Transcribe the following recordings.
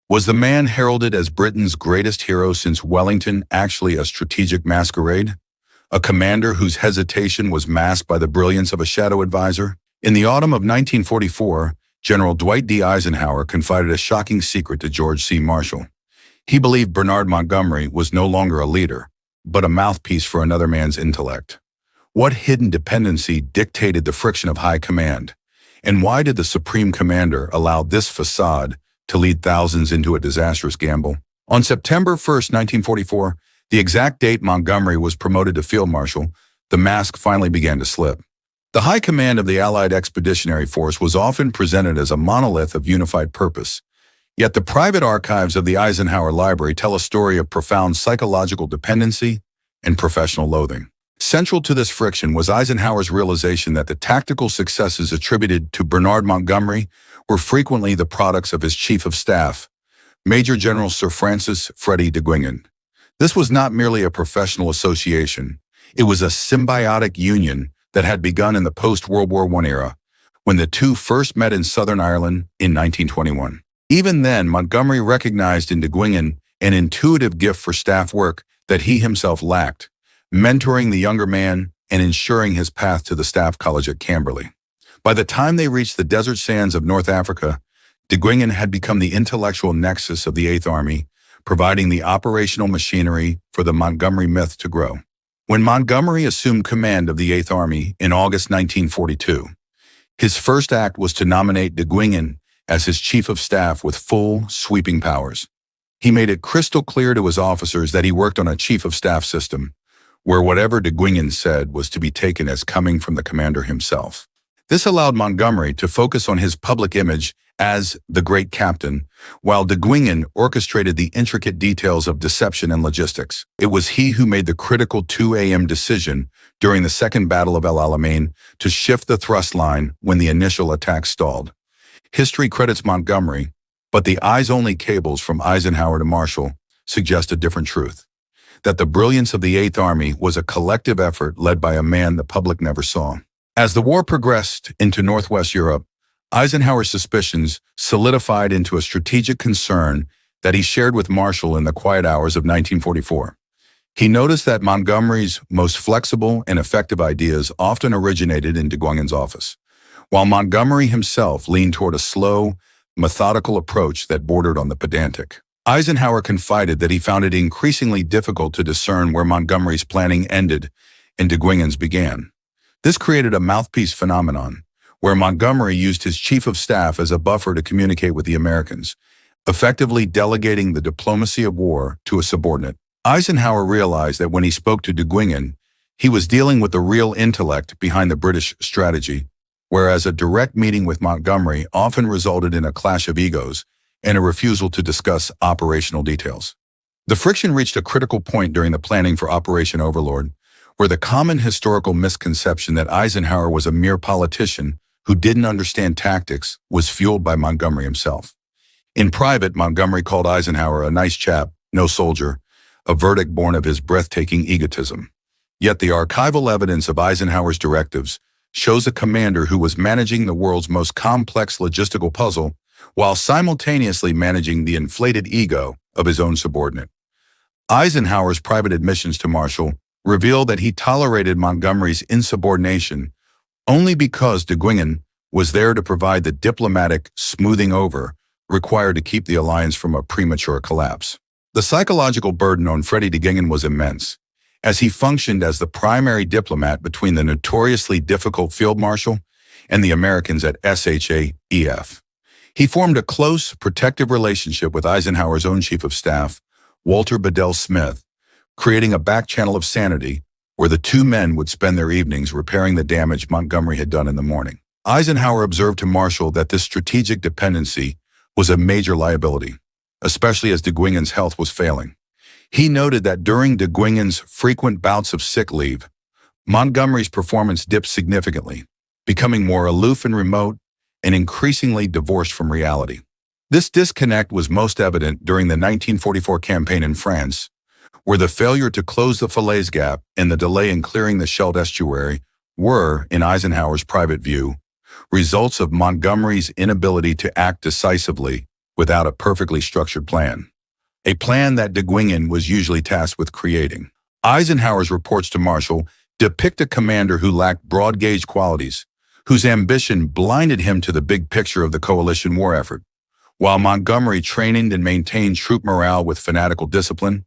Was the man heralded as Britain's greatest hero since Wellington actually a strategic masquerade? A commander whose hesitation was masked by the brilliance of a shadow advisor? In the autumn of 1944, General Dwight D. Eisenhower confided a shocking secret to George C. Marshall. He believed Bernard Montgomery was no longer a leader, but a mouthpiece for another man's intellect. What hidden dependency dictated the friction of high command? And why did the Supreme Commander allow this facade to lead thousands into a disastrous gamble? On September 1st, 1944, the exact date Montgomery was promoted to Field Marshal, the mask finally began to slip. The high command of the Allied Expeditionary Force was often presented as a monolith of unified purpose. Yet the private archives of the Eisenhower Library tell a story of profound psychological dependency and professional loathing. Central to this friction was Eisenhower's realization that the tactical successes attributed to Bernard Montgomery were frequently the products of his chief of staff, Major-General Sir Francis Freddie de Guingand. This was not merely a professional association. It was a symbiotic union that had begun in the post-World War I era, when the two first met in Southern Ireland in 1921. Even then, Montgomery recognized in de Guingand an intuitive gift for staff work that he himself lacked, mentoring the younger man and ensuring his path to the Staff College at Camberley. By the time they reached the desert sands of North Africa, de Guingand had become the intellectual nexus of the Eighth Army, providing the operational machinery for the Montgomery myth to grow. When Montgomery assumed command of the Eighth Army in August 1942, his first act was to nominate de Guingand as his chief of staff with full, sweeping powers. He made it crystal clear to his officers that he worked on a chief of staff system, where whatever de Guingand said was to be taken as coming from the commander himself. This allowed Montgomery to focus on his public image as the great captain, while de Guingand orchestrated the intricate details of deception and logistics. It was he who made the critical 2 a.m. decision during the Second Battle of El Alamein to shift the thrust line when the initial attack stalled. History credits Montgomery, but the eyes-only cables from Eisenhower to Marshall suggest a different truth, that the brilliance of the Eighth Army was a collective effort led by a man the public never saw. As the war progressed into Northwest Europe, Eisenhower's suspicions solidified into a strategic concern that he shared with Marshall in the quiet hours of 1944. He noticed that Montgomery's most flexible and effective ideas often originated in de Guingand's office, while Montgomery himself leaned toward a slow, methodical approach that bordered on the pedantic. Eisenhower confided that he found it increasingly difficult to discern where Montgomery's planning ended and de Guingand's began. This created a mouthpiece phenomenon, where Montgomery used his chief of staff as a buffer to communicate with the Americans, effectively delegating the diplomacy of war to a subordinate. Eisenhower realized that when he spoke to de Guingand, he was dealing with the real intellect behind the British strategy, whereas a direct meeting with Montgomery often resulted in a clash of egos and a refusal to discuss operational details. The friction reached a critical point during the planning for Operation Overlord, where the common historical misconception that Eisenhower was a mere politician who didn't understand tactics was fueled by Montgomery himself. In private, Montgomery called Eisenhower a nice chap, no soldier, a verdict born of his breathtaking egotism. Yet the archival evidence of Eisenhower's directives shows a commander who was managing the world's most complex logistical puzzle while simultaneously managing the inflated ego of his own subordinate. Eisenhower's private admissions to Marshall reveal that he tolerated Montgomery's insubordination only because de Guingand was there to provide the diplomatic smoothing over required to keep the alliance from a premature collapse. The psychological burden on Freddie de Guingand was immense, as he functioned as the primary diplomat between the notoriously difficult Field Marshal and the Americans at SHAEF. He formed a close, protective relationship with Eisenhower's own chief of staff, Walter Bedell Smith, creating a back channel of sanity where the two men would spend their evenings repairing the damage Montgomery had done in the morning. Eisenhower observed to Marshall that this strategic dependency was a major liability, especially as de Guingand's health was failing. He noted that during de Guingand's frequent bouts of sick leave, Montgomery's performance dipped significantly, becoming more aloof and remote and increasingly divorced from reality. This disconnect was most evident during the 1944 campaign in France, where the failure to close the Falaise Gap and the delay in clearing the Scheldt estuary were, in Eisenhower's private view, results of Montgomery's inability to act decisively without a perfectly structured plan. A plan that de Guingand was usually tasked with creating. Eisenhower's reports to Marshall depict a commander who lacked broad-gauge qualities, whose ambition blinded him to the big picture of the coalition war effort. While Montgomery trained and maintained troop morale with fanatical discipline,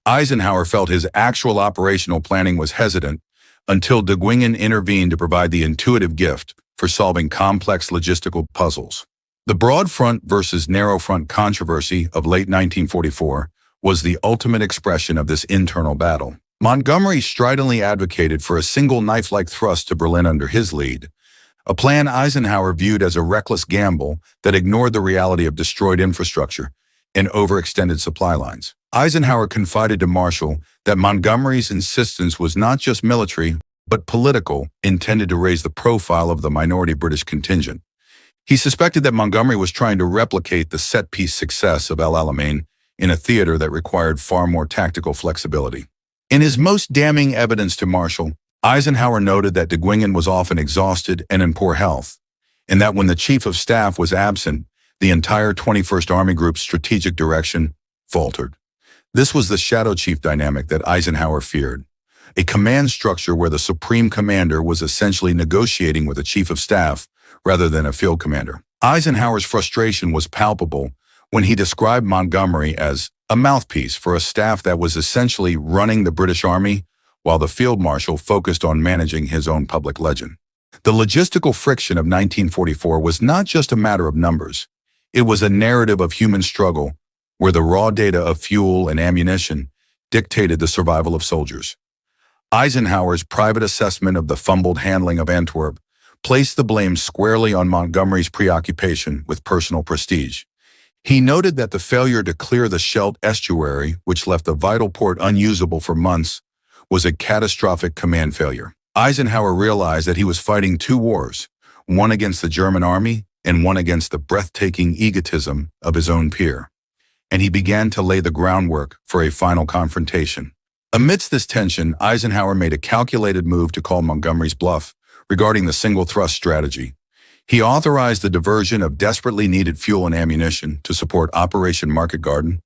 Eisenhower felt his actual operational planning was hesitant until de Guingand intervened to provide the intuitive gift for solving complex logistical puzzles. The broad front versus narrow front controversy of late 1944 was the ultimate expression of this internal battle. Montgomery stridently advocated for a single knife-like thrust to Berlin under his lead, a plan Eisenhower viewed as a reckless gamble that ignored the reality of destroyed infrastructure and overextended supply lines. Eisenhower confided to Marshall that Montgomery's insistence was not just military, but political, intended to raise the profile of the minority British contingent. He suspected that Montgomery was trying to replicate the set-piece success of El Alamein in a theater that required far more tactical flexibility. In his most damning evidence to Marshall, Eisenhower noted that de Guingand was often exhausted and in poor health, and that when the Chief of Staff was absent, the entire 21st Army Group's strategic direction faltered. This was the shadow chief dynamic that Eisenhower feared, a command structure where the Supreme Commander was essentially negotiating with the Chief of Staff rather than a field commander. Eisenhower's frustration was palpable when he described Montgomery as a mouthpiece for a staff that was essentially running the British Army while the Field Marshal focused on managing his own public legend. The logistical friction of 1944 was not just a matter of numbers. It was a narrative of human struggle where the raw data of fuel and ammunition dictated the survival of soldiers. Eisenhower's private assessment of the fumbled handling of Antwerp placed the blame squarely on Montgomery's preoccupation with personal prestige. He noted that the failure to clear the Scheldt estuary, which left the vital port unusable for months, was a catastrophic command failure. Eisenhower realized that he was fighting two wars, one against the German army and one against the breathtaking egotism of his own peer, and he began to lay the groundwork for a final confrontation. Amidst this tension, Eisenhower made a calculated move to call Montgomery's bluff regarding the single thrust strategy. He authorized the diversion of desperately needed fuel and ammunition to support Operation Market Garden,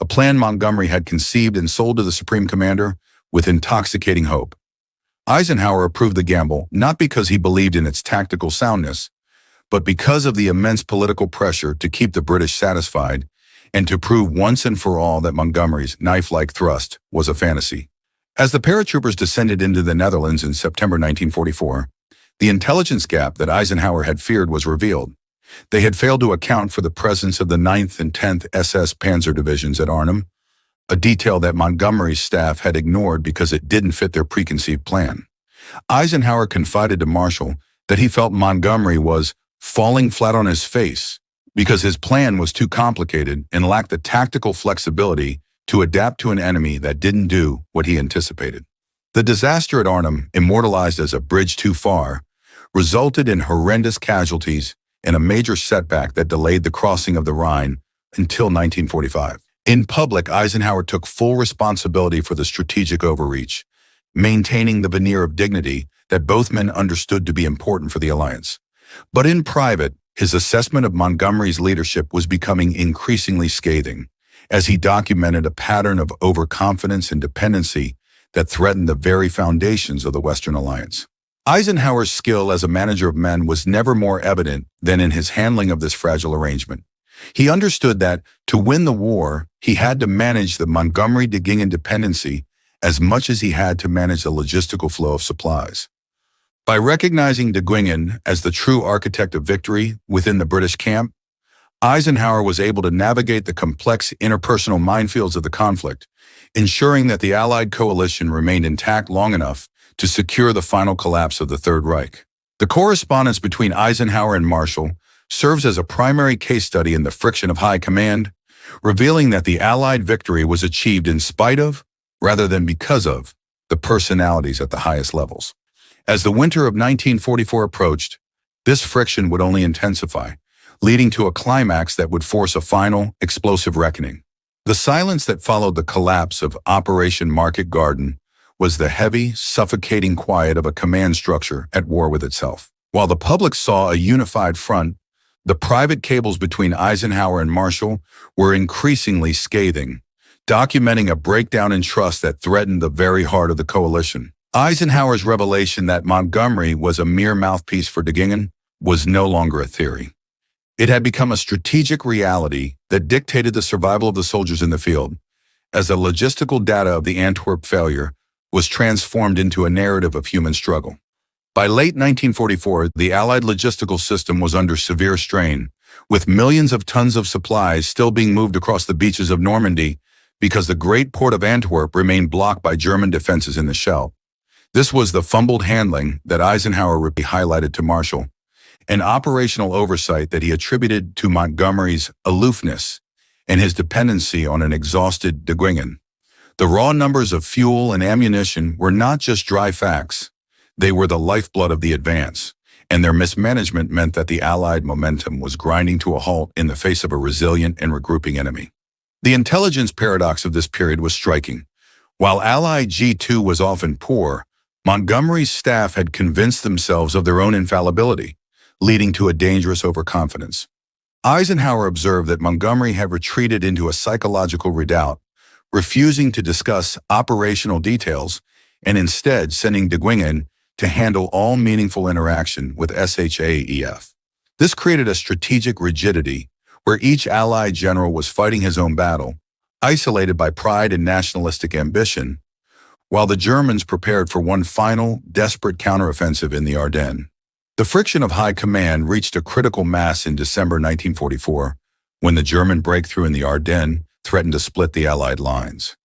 a plan Montgomery had conceived and sold to the Supreme Commander with intoxicating hope. Eisenhower approved the gamble not because he believed in its tactical soundness, but because of the immense political pressure to keep the British satisfied and to prove once and for all that Montgomery's knife-like thrust was a fantasy. As the paratroopers descended into the Netherlands in September 1944, the intelligence gap that Eisenhower had feared was revealed. They had failed to account for the presence of the 9th and 10th SS Panzer Divisions at Arnhem, a detail that Montgomery's staff had ignored because it didn't fit their preconceived plan. Eisenhower confided to Marshall that he felt Montgomery was falling flat on his face because his plan was too complicated and lacked the tactical flexibility to adapt to an enemy that didn't do what he anticipated. The disaster at Arnhem, immortalized as a bridge too far, resulted in horrendous casualties and a major setback that delayed the crossing of the Rhine until 1945. In public, Eisenhower took full responsibility for the strategic overreach, maintaining the veneer of dignity that both men understood to be important for the alliance. But in private, his assessment of Montgomery's leadership was becoming increasingly scathing, as he documented a pattern of overconfidence and dependency that threatened the very foundations of the Western Alliance. Eisenhower's skill as a manager of men was never more evident than in his handling of this fragile arrangement. He understood that, to win the war, he had to manage the Montgomery de Guingand dependency as much as he had to manage the logistical flow of supplies. By recognizing de Guingand as the true architect of victory within the British camp, Eisenhower was able to navigate the complex interpersonal minefields of the conflict, ensuring that the Allied coalition remained intact long enough to secure the final collapse of the Third Reich. The correspondence between Eisenhower and Marshall serves as a primary case study in the friction of high command, revealing that the Allied victory was achieved in spite of, rather than because of, the personalities at the highest levels. As the winter of 1944 approached, this friction would only intensify, leading to a climax that would force a final, explosive reckoning. The silence that followed the collapse of Operation Market Garden was the heavy, suffocating quiet of a command structure at war with itself. While the public saw a unified front, The private cables between Eisenhower and Marshall were increasingly scathing, documenting a breakdown in trust that threatened the very heart of the coalition. Eisenhower's revelation that Montgomery was a mere mouthpiece for de Guingand was no longer a theory. It had become a strategic reality that dictated the survival of the soldiers in the field, as the logistical data of the Antwerp failure was transformed into a narrative of human struggle. By late 1944, the Allied logistical system was under severe strain, with millions of tons of supplies still being moved across the beaches of Normandy because the great port of Antwerp remained blocked by German defenses in the Scheldt. This was the fumbled handling that Eisenhower repeatedly highlighted to Marshall, an operational oversight that he attributed to Montgomery's aloofness and his dependency on an exhausted de Guingand. The raw numbers of fuel and ammunition were not just dry facts. They were the lifeblood of the advance, and their mismanagement meant that the Allied momentum was grinding to a halt in the face of a resilient and regrouping enemy. The intelligence paradox of this period was striking. While Allied G2 was often poor, Montgomery's staff had convinced themselves of their own infallibility, leading to a dangerous overconfidence. Eisenhower observed that Montgomery had retreated into a psychological redoubt, refusing to discuss operational details and instead sending de Guingand to handle all meaningful interaction with SHAEF. This created a strategic rigidity where each Allied general was fighting his own battle, isolated by pride and nationalistic ambition, while the Germans prepared for one final, desperate counteroffensive in the Ardennes. The friction of high command reached a critical mass in December 1944, when the German breakthrough in the Ardennes threatened to split the Allied lines.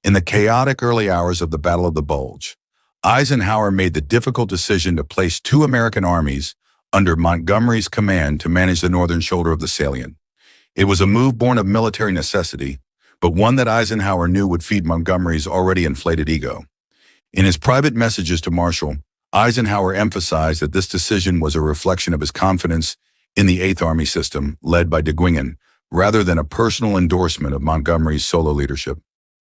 In the chaotic early hours of the Battle of the Bulge, Eisenhower made the difficult decision to place two American armies under Montgomery's command to manage the northern shoulder of the salient. It was a move born of military necessity, but one that Eisenhower knew would feed Montgomery's already inflated ego. In his private messages to Marshall, Eisenhower emphasized that this decision was a reflection of his confidence in the Eighth Army system, led by de Guingand, rather than a personal endorsement of Montgomery's solo leadership.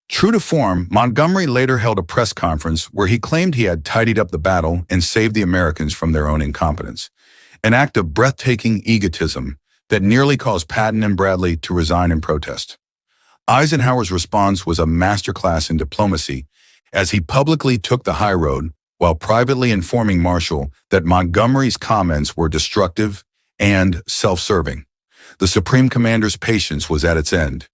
True to form, Montgomery later held a press conference where he claimed he had tidied up the battle and saved the Americans from their own incompetence, an act of breathtaking egotism that nearly caused Patton and Bradley to resign in protest. Eisenhower's response was a masterclass in diplomacy, as he publicly took the high road while privately informing Marshall that Montgomery's comments were destructive and self-serving. The Supreme Commander's patience was at its end.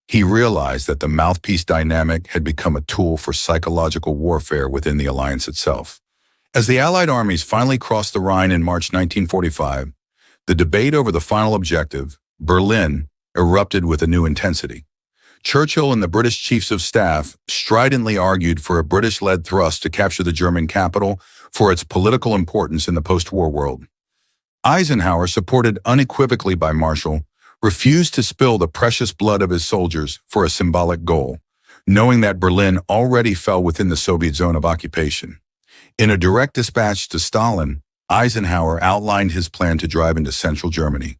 He realized that the mouthpiece dynamic had become a tool for psychological warfare within the alliance itself. As the Allied armies finally crossed the Rhine in March 1945, the debate over the final objective, Berlin, erupted with a new intensity. Churchill and the British chiefs of staff stridently argued for a British-led thrust to capture the German capital for its political importance in the post-war world. Eisenhower, supported unequivocally by Marshall, refused to spill the precious blood of his soldiers for a symbolic goal, knowing that Berlin already fell within the Soviet zone of occupation. In a direct dispatch to Stalin, Eisenhower outlined his plan to drive into central Germany,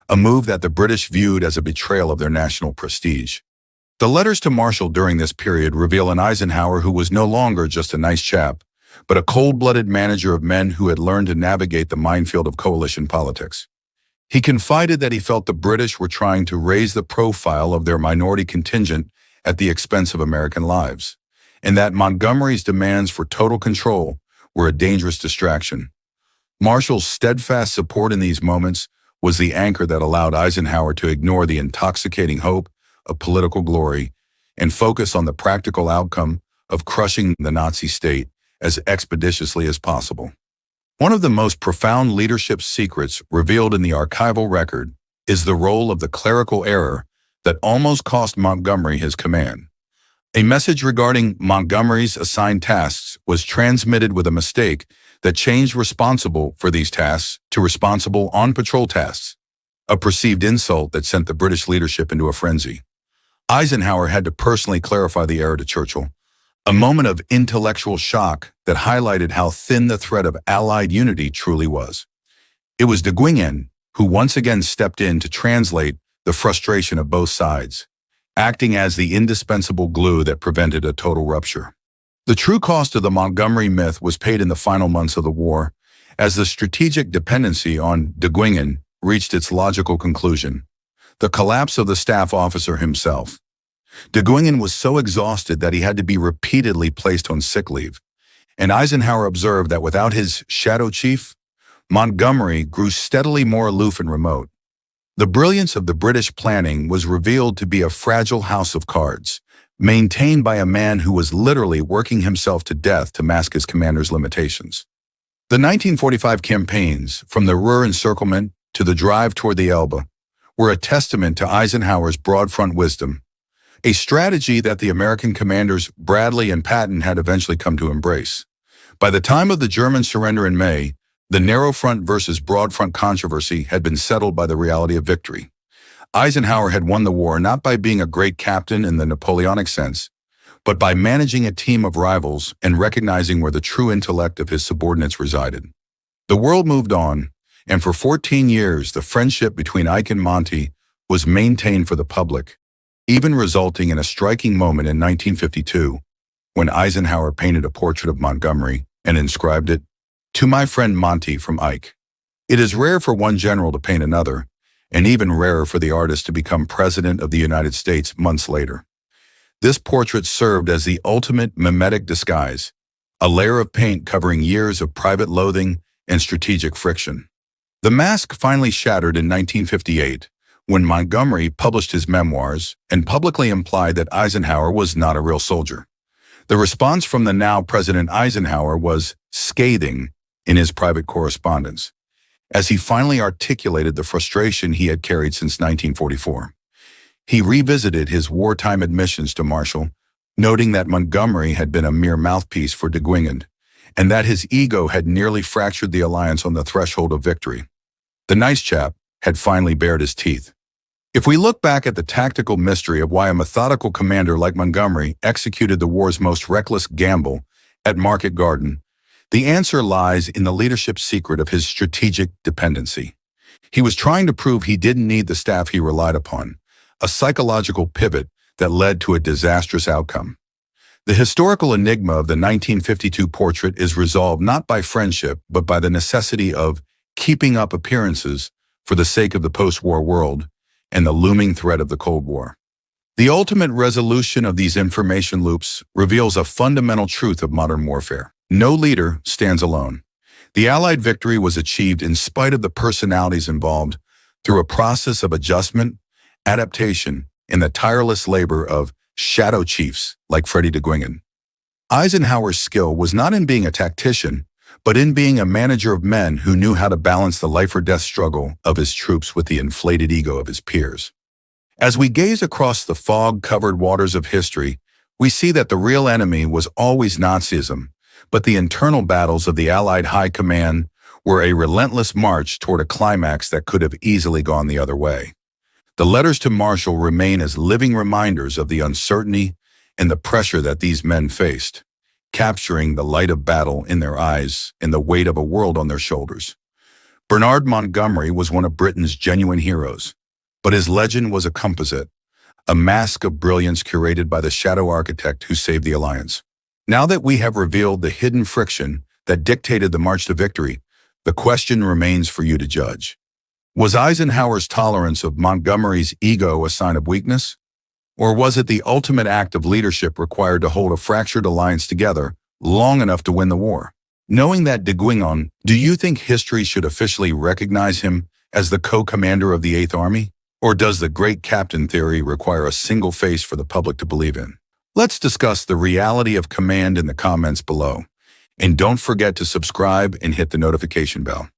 a move that the British viewed as a betrayal of their national prestige. The letters to Marshall during this period reveal an Eisenhower who was no longer just a nice chap, but a cold-blooded manager of men who had learned to navigate the minefield of coalition politics. He confided that he felt the British were trying to raise the profile of their minority contingent at the expense of American lives, and that Montgomery's demands for total control were a dangerous distraction. Marshall's steadfast support in these moments was the anchor that allowed Eisenhower to ignore the intoxicating hope of political glory and focus on the practical outcome of crushing the Nazi state as expeditiously as possible. One of the most profound leadership secrets revealed in the archival record is the role of the clerical error that almost cost Montgomery his command. A message regarding Montgomery's assigned tasks was transmitted with a mistake that changed responsible for these tasks to responsible on-patrol tasks, a perceived insult that sent the British leadership into a frenzy. Eisenhower had to personally clarify the error to Churchill, a moment of intellectual shock that highlighted how thin the thread of Allied unity truly was. It was de Guingand who once again stepped in to translate the frustration of both sides, acting as the indispensable glue that prevented a total rupture. The true cost of the Montgomery myth was paid in the final months of the war, as the strategic dependency on de Guingand reached its logical conclusion: the collapse of the staff officer himself. De Guingand was so exhausted that he had to be repeatedly placed on sick leave, and Eisenhower observed that without his shadow chief, Montgomery grew steadily more aloof and remote. The brilliance of the British planning was revealed to be a fragile house of cards, maintained by a man who was literally working himself to death to mask his commander's limitations. The 1945 campaigns, from the Ruhr encirclement to the drive toward the Elbe, were a testament to Eisenhower's broad front wisdom, a strategy that the American commanders Bradley and Patton had eventually come to embrace. By the time of the German surrender in May, the narrow front versus broad front controversy had been settled by the reality of victory. Eisenhower had won the war not by being a great captain in the Napoleonic sense, but by managing a team of rivals and recognizing where the true intellect of his subordinates resided. The world moved on, and for 14 years the friendship between Ike and Monty was maintained for the public, even resulting in a striking moment in 1952 when Eisenhower painted a portrait of Montgomery and inscribed it, "To my friend Monty from Ike." It is rare for one general to paint another, and even rarer for the artist to become President of the United States months later. This portrait served as the ultimate mimetic disguise, a layer of paint covering years of private loathing and strategic friction. The mask finally shattered in 1958, when Montgomery published his memoirs and publicly implied that Eisenhower was not a real soldier. The response from the now President Eisenhower was scathing in his private correspondence, as he finally articulated the frustration he had carried since 1944. He revisited his wartime admissions to Marshall, noting that Montgomery had been a mere mouthpiece for de Guingand, and that his ego had nearly fractured the alliance on the threshold of victory. The nice chap had finally bared his teeth. If we look back at the tactical mystery of why a methodical commander like Montgomery executed the war's most reckless gamble at Market Garden, the answer lies in the leadership secret of his strategic dependency. He was trying to prove he didn't need the staff he relied upon, a psychological pivot that led to a disastrous outcome. The historical enigma of the 1952 portrait is resolved not by friendship, but by the necessity of keeping up appearances for the sake of the post-war world and the looming threat of the Cold War. The ultimate resolution of these information loops reveals a fundamental truth of modern warfare. No leader stands alone. The Allied victory was achieved in spite of the personalities involved through a process of adjustment, adaptation, and the tireless labor of shadow chiefs like Freddie de Guingand. Eisenhower's skill was not in being a tactician, but in being a manager of men who knew how to balance the life-or-death struggle of his troops with the inflated ego of his peers. As we gaze across the fog-covered waters of history, we see that the real enemy was always Nazism, but the internal battles of the Allied High Command were a relentless march toward a climax that could have easily gone the other way. The letters to Marshall remain as living reminders of the uncertainty and the pressure that these men faced, capturing the light of battle in their eyes and the weight of a world on their shoulders. Bernard Montgomery was one of Britain's genuine heroes, but his legend was a composite, a mask of brilliance curated by the shadow architect who saved the alliance. Now that we have revealed the hidden friction that dictated the march to victory, the question remains for you to judge. Was Eisenhower's tolerance of Montgomery's ego a sign of weakness? Or was it the ultimate act of leadership required to hold a fractured alliance together long enough to win the war? Knowing that de Guingand, do you think history should officially recognize him as the co-commander of the Eighth Army? Or does the great captain theory require a single face for the public to believe in? Let's discuss the reality of command in the comments below. And don't forget to subscribe and hit the notification bell.